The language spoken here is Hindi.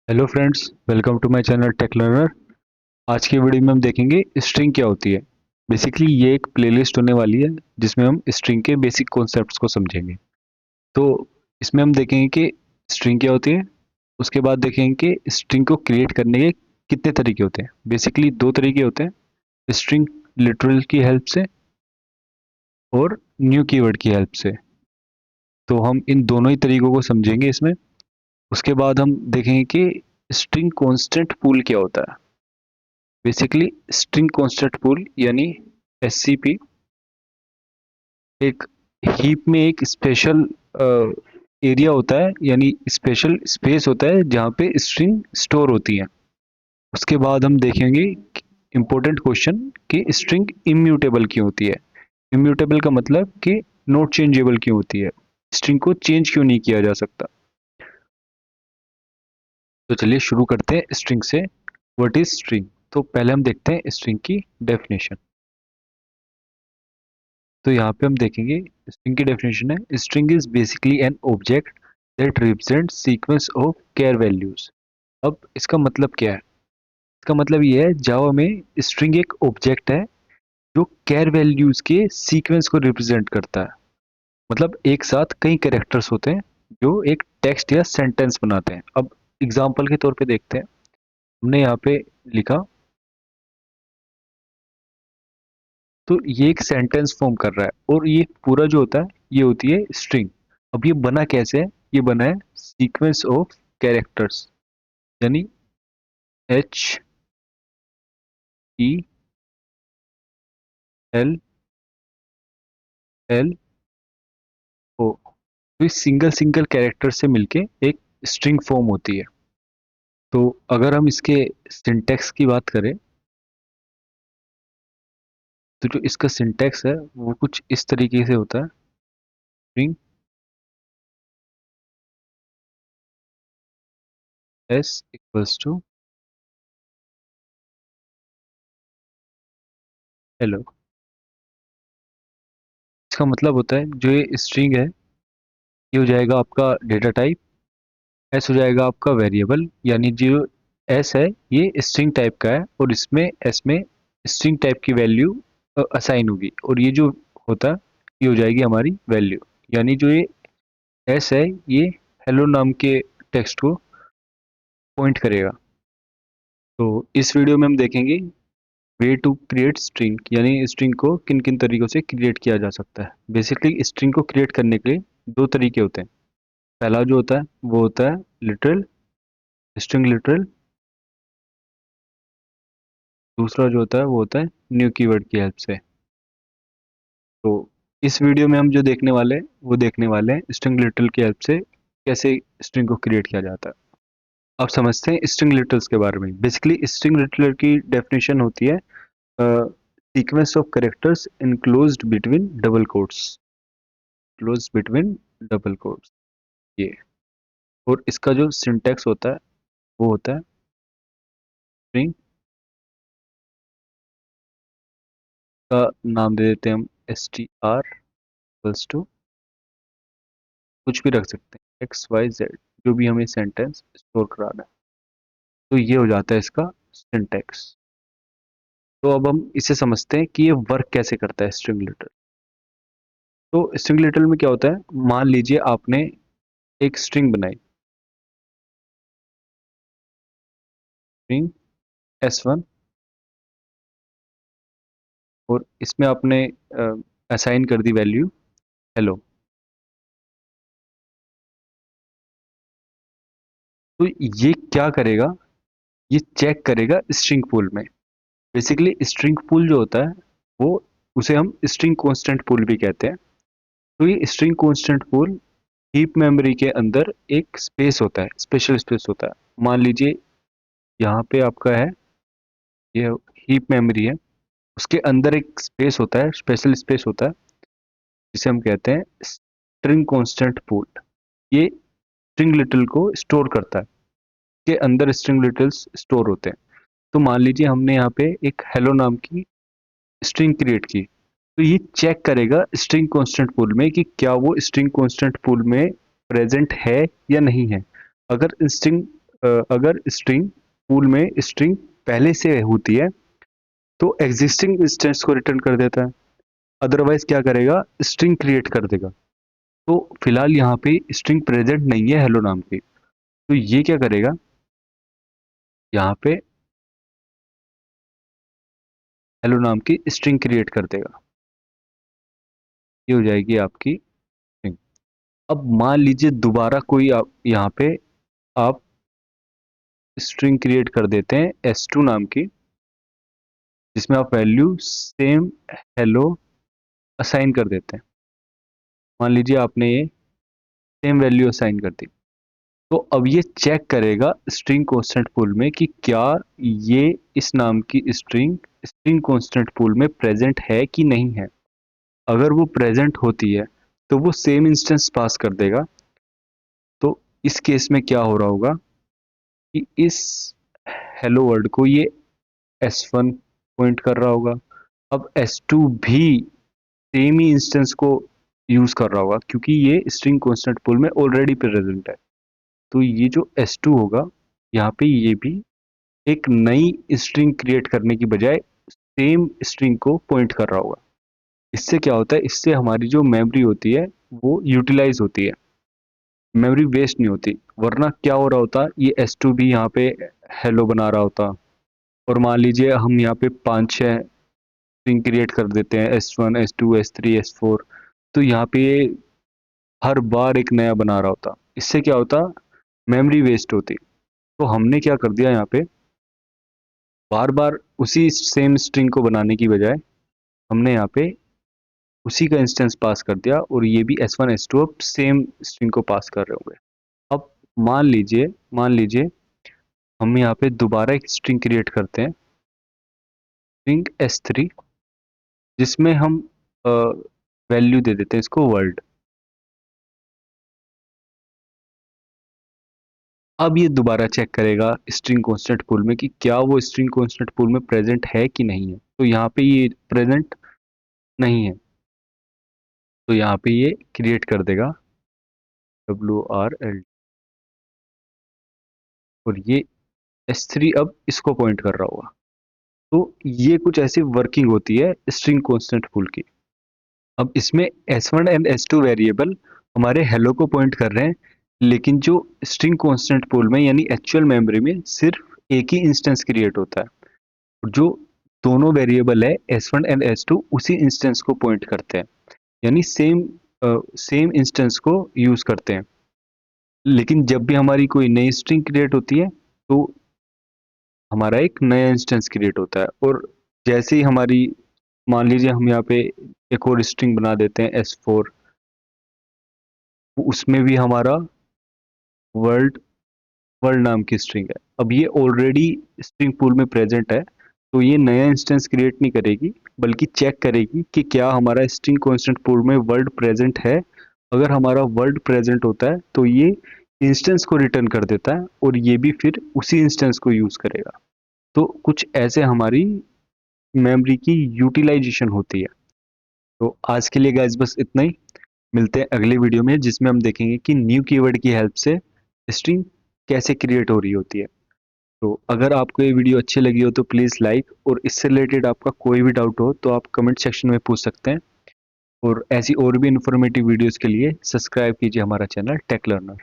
Hello friends, welcome to my channel tech learner. आज की वीडियो में हम देखेंगे स्ट्रिंग क्या होती है। बेसिकली ये एक प्लेलिस्ट होने वाली है जिसमें हम स्ट्रिंग के बेसिक कॉन्सेप्ट्स को समझेंगे। तो इसमें हम देखेंगे कि स्ट्रिंग क्या होती है। उसके बाद देखेंगे कि स्ट्रिंग को क्रिएट करने के कितने तरीके होते हैं। बेसिकली दो तरीके होते हैं, स्ट्रिंग लिटरल की हेल्प से और न्यू कीवर्ड की हेल्प से। तो हम इन दोनों ही तरीकों को समझेंगे इसमें। उसके बाद हम देखेंगे कि स्ट्रिंग कॉन्स्टेंट पूल क्या होता है। बेसिकली स्ट्रिंग कांस्टेंट पूल यानी एससीपी एक हीप में एक स्पेशल एरिया होता है, यानी स्पेशल स्पेस होता है जहाँ पे स्ट्रिंग स्टोर होती है। उसके बाद हम देखेंगे इम्पोर्टेंट क्वेश्चन कि स्ट्रिंग इम्यूटेबल क्यों होती है। इम्यूटेबल का मतलब कि नॉट चेंजेबल क्यों होती है, स्ट्रिंग को चेंज क्यों नहीं किया जा सकता। तो चलिए शुरू करते हैं स्ट्रिंग से। What is string? तो पहले हम देखते हैं स्ट्रिंग की डेफिनेशन। तो यहाँ पे हम देखेंगे स्ट्रिंग की डेफिनेशन है, string is basically an object that represent sequence of care values. अब इसका मतलब क्या है? इसका मतलब ये है, जावा में स्ट्रिंग एक ऑब्जेक्ट है जो केयर वैल्यूज के सीक्वेंस को रिप्रेजेंट करता है। मतलब एक साथ कई कैरेक्टर्स होते हैं जो एक टेक्स्ट या सेंटेंस बनाते हैं। अब एग्जांपल के तौर पे देखते हैं। हमने यहाँ पे लिखा, तो ये एक सेंटेंस फॉर्म कर रहा है और ये पूरा जो होता है ये होती है स्ट्रिंग। अब ये बना कैसे है? ये बना है सीक्वेंस ऑफ कैरेक्टर्स, यानी H E L L O. तो इस सिंगल सिंगल कैरेक्टर से मिलके एक स्ट्रिंग फॉर्म होती है। तो अगर हम इसके सिंटैक्स की बात करें, तो जो इसका सिंटैक्स है वो कुछ इस तरीके से होता है। String S equals to hello. इसका मतलब होता है जो ये स्ट्रिंग है ये हो जाएगा आपका डेटा टाइप, एस हो जाएगा आपका वेरिएबल, यानी जो एस है ये स्ट्रिंग टाइप का है और इसमें एस में स्ट्रिंग टाइप की वैल्यू असाइन होगी, और ये जो होता है ये हो जाएगी हमारी वैल्यू। यानी जो ये एस है ये हेलो नाम के टेक्स्ट को पॉइंट करेगा। तो इस वीडियो में हम देखेंगे वे टू क्रिएट स्ट्रिंग, यानी स्ट्रिंग को किन किन तरीकों से क्रिएट किया जा सकता है। बेसिकली स्ट्रिंग को क्रिएट करने के लिए दो तरीके होते हैं। पहला जो होता है वो होता है लिटरल, स्ट्रिंग लिटरल। दूसरा जो होता है वो होता है न्यू कीवर्ड की हेल्प से। तो इस वीडियो में हम जो देखने वाले हैं वो देखने वाले हैं स्ट्रिंग लिटरल की हेल्प से कैसे स्ट्रिंग को क्रिएट किया जाता है। अब समझते हैं स्ट्रिंग लिटरल्स के बारे में। बेसिकली स्ट्रिंग लिटरल की डेफिनेशन होती है sequence of characters enclosed between double quotes, close between double quotes, ये। और इसका जो सिंटैक्स होता है वो होता है स्ट्रिंग का नाम दे देते हैं हम S T R plus two, कुछ भी रख सकते हैं एक्स वाई जेड, जो भी हमें सेंटेंस स्टोर कराना है। तो ये हो जाता है इसका सिंटैक्स। तो अब हम इसे समझते हैं कि ये वर्क कैसे करता है स्ट्रिंग लिटरल। तो स्ट्रिंग लिटरल में क्या होता है, मान लीजिए आपने एक स्ट्रिंग बनाई, स्ट्रिंग S1, और इसमें आपने असाइन कर दी वैल्यू हेलो। तो ये क्या करेगा, ये चेक करेगा स्ट्रिंग पूल में। बेसिकली स्ट्रिंग पूल जो होता है वो, उसे हम स्ट्रिंग कांस्टेंट पूल भी कहते हैं। तो ये string constant pool heap memory के अंदर एक स्पेस होता है, स्पेशल स्पेस होता है। मान लीजिए यहाँ पे आपका है, ये हीप मेमोरी है, उसके अंदर एक स्पेस होता है, स्पेशल स्पेस होता है, जिसे हम कहते हैं स्ट्रिंग कांस्टेंट पूल। ये स्ट्रिंग लिटल को स्टोर करता है, के अंदर स्ट्रिंग लिटल्स स्टोर होते हैं। तो मान लीजिए हमने यहाँ पे एक हेलो नाम की स्ट्रिंग क्रिएट की, तो ये चेक करेगा स्ट्रिंग कांस्टेंट पूल में कि क्या वो स्ट्रिंग कांस्टेंट पूल में प्रेजेंट है या नहीं है। अगर स्ट्रिंग अगर स्ट्रिंग पूल में स्ट्रिंग पहले से होती है तो एग्जिस्टिंग इंस्टेंस को रिटर्न कर देता है, अदरवाइज क्या करेगा, स्ट्रिंग क्रिएट कर देगा। तो फिलहाल यहाँ पे स्ट्रिंग प्रेजेंट नहीं है हेलो नाम की, तो ये क्या करेगा, यहाँ पे हेलो नाम की स्ट्रिंग क्रिएट कर देगा। ये हो जाएगी आपकी स्ट्रिंग। अब मान लीजिए दोबारा कोई आप यहाँ पे आप स्ट्रिंग क्रिएट कर देते हैं s2 नाम की, जिसमें आप वैल्यू सेम हेलो असाइन कर देते हैं। मान लीजिए आपने ये सेम वैल्यू असाइन कर दी, तो अब ये चेक करेगा स्ट्रिंग कांस्टेंट पूल में कि क्या ये इस नाम की स्ट्रिंग स्ट्रिंग कांस्टेंट पूल में प्रेजेंट है कि नहीं है। अगर वो प्रेजेंट होती है तो वो सेम इंस्टेंस पास कर देगा। तो इस केस में क्या हो रहा होगा कि इस हेलो वर्ड को ये s1 पॉइंट कर रहा होगा। अब s2 भी सेम ही इंस्टेंस को यूज कर रहा होगा क्योंकि ये स्ट्रिंग कांस्टेंट पूल में ऑलरेडी प्रेजेंट है। तो ये जो s2 होगा, यहाँ पे ये भी एक नई स्ट्रिंग क्रिएट करने की बजाय सेम स्ट्रिंग को पॉइंट कर रहा होगा। इससे क्या होता है, इससे हमारी जो मेमोरी होती है वो यूटिलाइज होती है, मेमोरी वेस्ट नहीं होती। वरना क्या हो रहा होता, ये s2 भी यहाँ पे हेलो बना रहा होता, और मान लीजिए हम यहाँ पे 5-6 स्ट्रिंग क्रिएट कर देते हैं s1 s2 s3 s4, तो यहाँ पे ये हर बार एक नया बना रहा होता। इससे क्या होता, मेमोरी वेस्ट होती। तो हमने क्या कर दिया, यहाँ पे बार बार उसी सेम स्ट्रिंग को बनाने की बजाय हमने यहाँ पे उसी का इंस्टेंस पास कर दिया, और ये भी s1 s2 अब सेम स्ट्रिंग को पास कर रहे होंगे। अब मान लीजिए हम यहाँ पे दोबारा एक स्ट्रिंग क्रिएट करते हैं, स्ट्रिंग s3, जिसमें हम वैल्यू दे देते हैं इसको वर्ल्ड। अब ये दोबारा चेक करेगा स्ट्रिंग कांस्टेंट पूल में कि क्या वो स्ट्रिंग कांस्टेंट पूल में प्रेजेंट है कि नहीं है। तो यहाँ पे ये प्रेजेंट नहीं है, तो यहाँ पे ये क्रिएट कर देगा WRL, और ये s3 अब इसको पॉइंट कर रहा होगा। तो ये कुछ ऐसी वर्किंग होती है स्ट्रिंग कांस्टेंट पूल की। अब इसमें s1 एंड s2 वेरिएबल हमारे हेलो को पॉइंट कर रहे हैं, लेकिन जो स्ट्रिंग कांस्टेंट पूल में यानी एक्चुअल मेमोरी में सिर्फ एक ही इंस्टेंस क्रिएट होता है। जो दोनों वेरिएबल है s1 एंड s2 उसी इंस्टेंस को पॉइंट करते हैं, यानी सेम इंस्टेंस को यूज करते हैं। लेकिन जब भी हमारी कोई नई स्ट्रिंग क्रिएट होती है तो हमारा एक नया इंस्टेंस क्रिएट होता है, और जैसे ही हमारी, मान लीजिए हम यहाँ पे एक और स्ट्रिंग बना देते हैं s4, उसमें भी हमारा वर्ल्ड वर्ल्ड नाम की स्ट्रिंग है। अब ये ऑलरेडी स्ट्रिंग पूल में प्रेजेंट है, तो ये नया इंस्टेंस क्रिएट नहीं करेगी, बल्कि चेक करेगी कि क्या हमारा स्ट्रिंग कांस्टेंट पूल में वर्ल्ड प्रेजेंट है। अगर हमारा वर्ल्ड प्रेजेंट होता है तो ये इंस्टेंस को रिटर्न कर देता है, और ये भी फिर उसी इंस्टेंस को यूज करेगा। तो कुछ ऐसे हमारी मेमोरी की यूटिलाइजेशन होती है। तो आज के लिए गाइस बस इतना ही। मिलते हैं अगले वीडियो में, जिसमें हम देखेंगे कि न्यू कीवर्ड की हेल्प से स्ट्रिंग कैसे क्रिएट हो रही होती है। तो अगर आपको ये वीडियो अच्छी लगी हो तो प्लीज़ लाइक, और इससे रिलेटेड आपका कोई भी डाउट हो तो आप कमेंट सेक्शन में पूछ सकते हैं। और ऐसी और भी इन्फॉर्मेटिव वीडियोस के लिए सब्सक्राइब कीजिए हमारा चैनल टेक लर्नर।